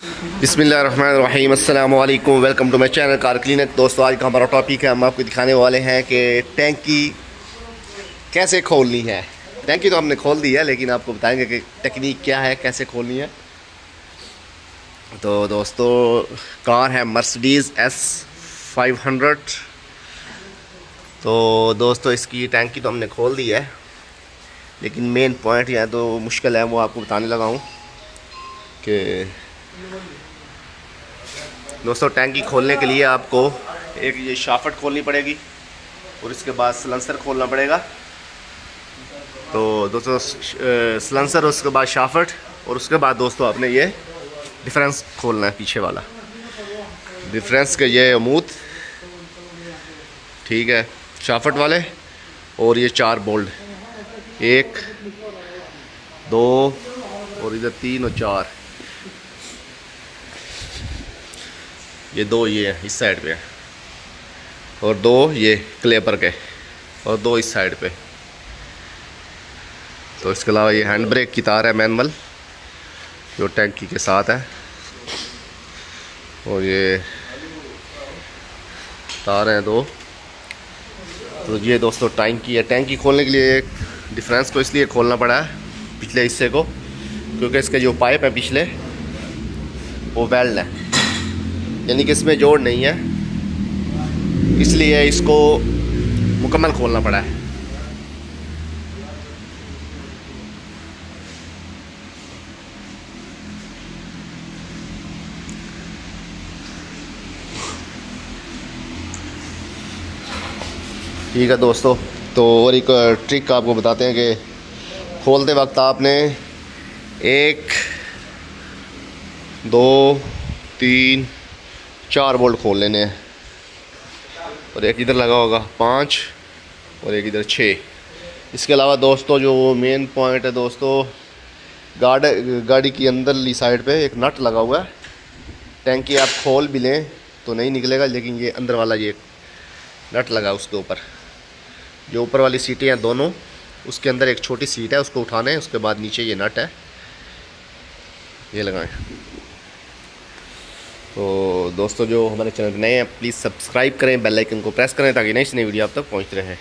बिस्मिल्लाहिर्रहमानिर्रहीम, अस्सलाम वालेकुम, welcome to my channel car clinic. दोस्तों, आज का हमारा टॉपिक है, हम आपको दिखाने वाले हैं कि टैंकी कैसे खोलनी है। टैंकी तो हमने खोल दी है, लेकिन आपको बताएंगे कि टेक्निक क्या है, कैसे खोलनी है। तो दोस्तों, कार है मर्सिडीज़ S500। तो दोस्तों, इसकी टैंकी तो हमने खोल दी है, लेकिन मेन पॉइंट यहाँ तो मुश्किल है, वो आपको बताने लगा हूँ कि दोस्तों, टैंकी खोलने के लिए आपको एक ये शाफ्ट खोलनी पड़ेगी और इसके बाद सलेंसर खोलना पड़ेगा। तो दोस्तों, सलेंसर, उसके बाद शाफ्ट, और उसके बाद दोस्तों आपने ये डिफरेंस खोलना है, पीछे वाला डिफरेंस के ये अमूद, ठीक है, शाफ्ट वाले, और ये 4 बोल्ट, 1 2 और इधर 3 और 4, ये 2 ये है इस साइड पे, और 2 ये क्लेपर के, और 2 इस साइड पे। तो इसके अलावा ये हैंड ब्रेक की तार है मैनुअल, जो टैंकी के साथ है, और ये तार हैं 2। तो ये दोस्तों टैंकी है। टैंकी खोलने के लिए एक डिफरेंस को इसलिए खोलना पड़ा है, पिछले हिस्से को, क्योंकि इसके जो पाइप है पिछले, वो वेल्ड है, यानी कि इसमें जोड़ नहीं है, इसलिए इसको मुकम्मल खोलना पड़ा है। ठीक है दोस्तों, तो और एक ट्रिक आपको बताते हैं कि खोलते वक्त आपने 1 2 3 4 बोल्ट खोल लेने हैं, और एक इधर लगा होगा 5 और एक इधर 6। इसके अलावा दोस्तों, जो मेन पॉइंट है दोस्तों, गाड़ी की अंदरली साइड पे एक नट लगा हुआ है। टैंकी आप खोल भी लें तो नहीं निकलेगा, लेकिन ये अंदर वाला ये नट लगा उसके ऊपर, जो ऊपर वाली सीटें हैं दोनों, उसके अंदर एक छोटी सीट है, उसको उठाना है, उसके बाद नीचे ये नट है, ये लगाएं। तो दोस्तों, जो हमारे चैनल पर नए हैं, प्लीज़ सब्सक्राइब करें, बेल आइकन को प्रेस करें, ताकि नई से नई वीडियो आप तक पहुंचते रहें।